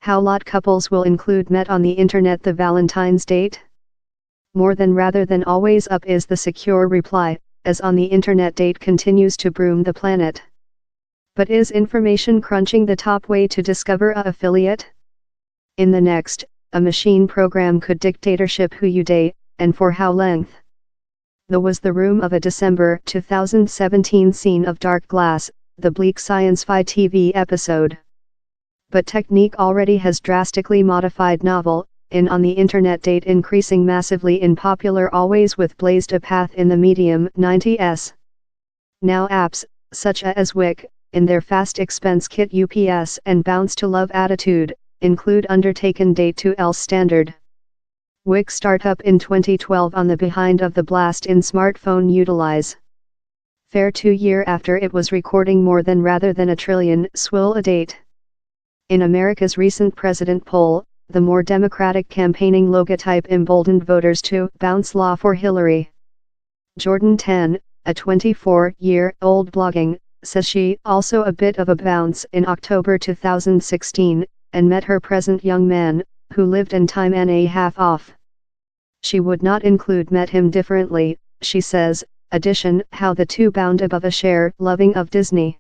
How lot couples will include met on the internet the Valentine's date? More than rather than always up is the secure reply, as on the internet date continues to broom the planet. But is information crunching the top way to discover a affiliate? In the next, a machine program could dictatorship who you date, and for how length. That was the room of a December 2017 scene of Dark Glass, the bleak science-fi TV episode. But technique already has drastically modified novel, in on the internet date increasing massively in popular always with blazed a path in the medium 90s. Now apps, such as Wick, in their fast expense kit UPS and bounce to love attitude, include undertaken date to L standard. Wick startup in 2012 on the behind of the blast in smartphone utilize. Fair 2 year after it was recording more than rather than a trillion swill a date. In America's recent president poll, the more democratic campaigning logotype emboldened voters to bounce law for Hillary. Jordan 10, a 24-year-old blogging, says she also a bit of a bounce in October 2016, and met her present young man, who lived in time and a half off. She would not include met him differently, she says, addition how the two bound above a share loving of Disney.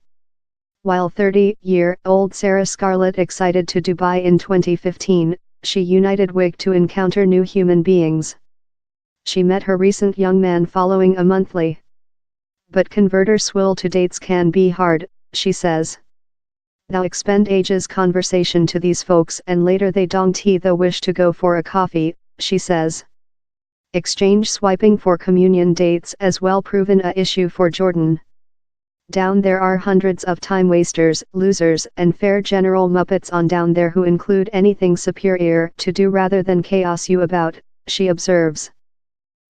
While 30-year-old Sarah Scarlett excited to Dubai in 2015, she united Wick to encounter new human beings. She met her recent young man following a monthly. But converter swill to dates can be hard, she says. Thou expend ages conversation to these folks and later they don't the wish to go for a coffee, she says. Exchange swiping for communion dates as well proven a issue for Jordan. Down there are hundreds of time wasters, losers and fair general muppets on down there who include anything superior to do rather than chaos you about, she observes.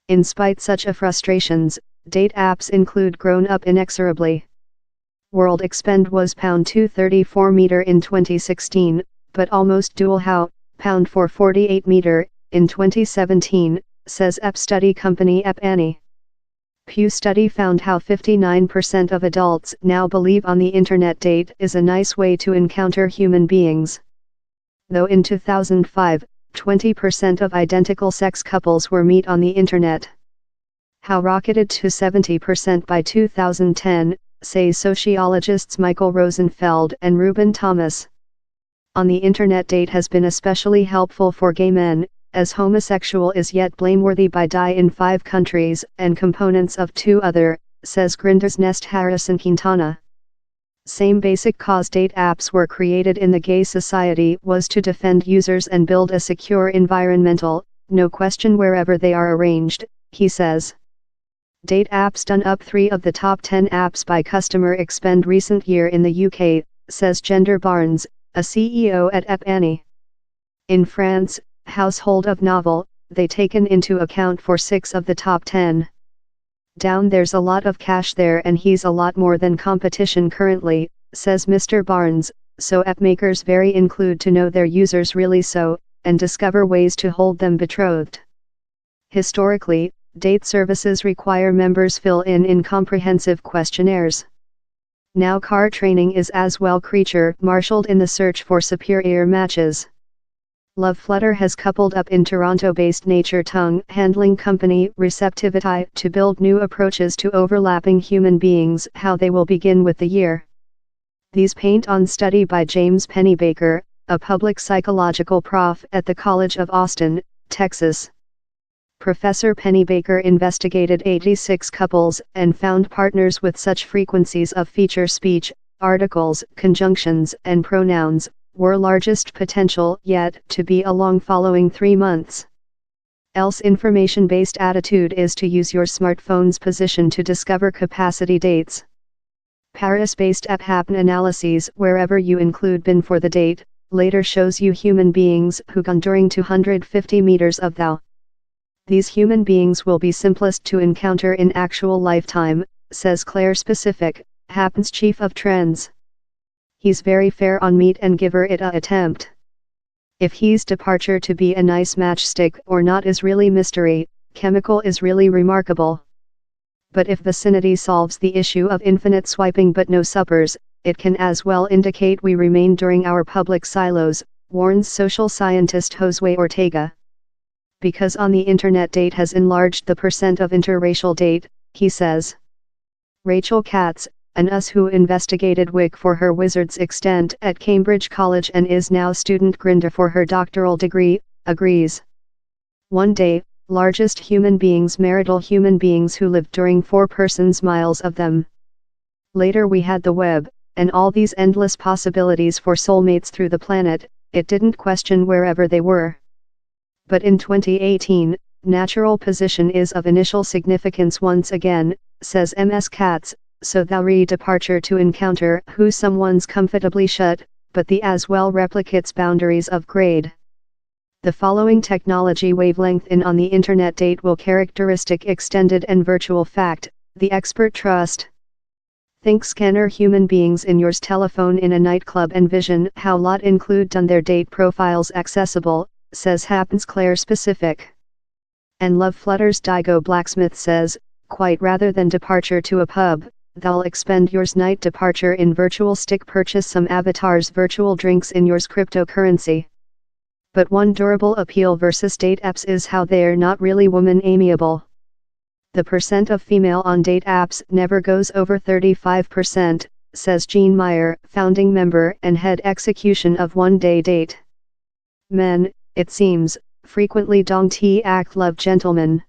In spite such a frustrations, date apps include grown up inexorably. World expend was £234 meter in 2016, but almost dual how, £48 meter, in 2017, says app study company App Annie. Pew study found how 59% of adults now believe on the internet date is a nice way to encounter human beings. Though in 2005, 20% of identical sex couples were meet on the internet. How rocketed to 70% by 2010, say sociologists Michael Rosenfeld and Ruben Thomas. On the internet date has been especially helpful for gay men, as homosexual is yet blameworthy by die in 5 countries and components of 2 other, says Grinder's Nest Harrison Quintana. Same basic cause date apps were created in the gay society was to defend users and build a secure environmental, no question wherever they are arranged, he says. Date apps done up 3 of the top 10 apps by customer expend recent year in the UK, says Gender Barnes, a CEO at App Annie. In France, household of novel, they taken into account for 6 of the top 10. Down there's a lot of cash there and he's a lot more than competition currently, says Mr. Barnes, so app makers very include to know their users really so, and discover ways to hold them betrothed. Historically, date services require members fill in comprehensive questionnaires. Now car training is as well creature marshaled in the search for superior matches. Love Flutter has coupled up in Toronto-based nature tongue handling company Receptivity to build new approaches to overlapping human beings. How they will begin with the year. These paint on study by James Pennybaker, a public psychological prof at the College of Austin, Texas. Professor Pennybaker investigated 86 couples and found partners with such frequencies of feature speech, articles, conjunctions, and pronouns were largest potential yet to be along following 3 months. Else information-based attitude is to use your smartphone's position to discover capacity dates. Paris-based app happen analyses wherever you include bin for the date, later shows you human beings who gone during 250 meters of thou. These human beings will be simplest to encounter in actual lifetime, says Claire Specific, Happens chief of trends. He's very fair on meat and giver it a attempt. If he's departure to be a nice matchstick or not is really mystery, chemical is really remarkable. But if vicinity solves the issue of infinite swiping but no suppers, it can as well indicate we remain during our public silos, warns social scientist Josue Ortega. Because on the internet date has enlarged the percent of interracial date, he says. Rachel Katz, an US who investigated Wick for her wizard's extent at Cambridge College and is now student grinder for her doctoral degree, agrees. One day, largest human beings marital human beings who lived during 4 persons miles of them. Later we had the web, and all these endless possibilities for soulmates through the planet, it didn't question wherever they were. But in 2018, natural position is of initial significance once again, says Ms. Katz, so the departure to encounter who someone's comfortably shut, but the as well replicates boundaries of grade. The following technology wavelength in on the internet date will characteristic extended and virtual fact, the expert trust. Think scanner human beings in yours telephone in a nightclub and vision how lot include done their date profiles accessible, says happens Claire specific. And love flutters Digo blacksmith says, quite rather than departure to a pub, thou'll expend yours night departure in virtual stick purchase some avatars virtual drinks in yours cryptocurrency. But one durable appeal versus date apps is how they're not really woman amiable. The percent of female on date apps never goes over 35%, says Jean Meyer, founding member and head execution of One Day Date. Men, it seems, frequently don't act love gentlemen.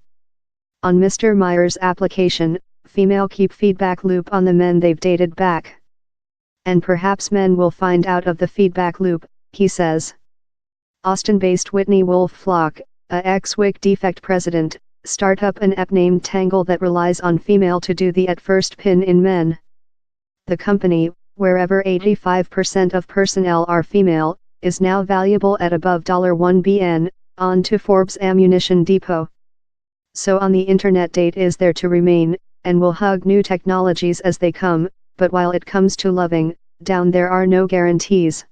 On Mr. Meyer's application, female keep feedback loop on the men they've dated back. And perhaps men will find out of the feedback loop, he says. Austin-based Whitney Wolf Flock, a ex-Wick defect president, start up an app named Tangle that relies on female to do the at-first pin in men. The company, wherever 85% of personnel are female, is now valuable at above $1 billion, on to Forbes Ammunition Depot. So on the internet date is there to remain, and will hug new technologies as they come, but while it comes to loving, down there are no guarantees.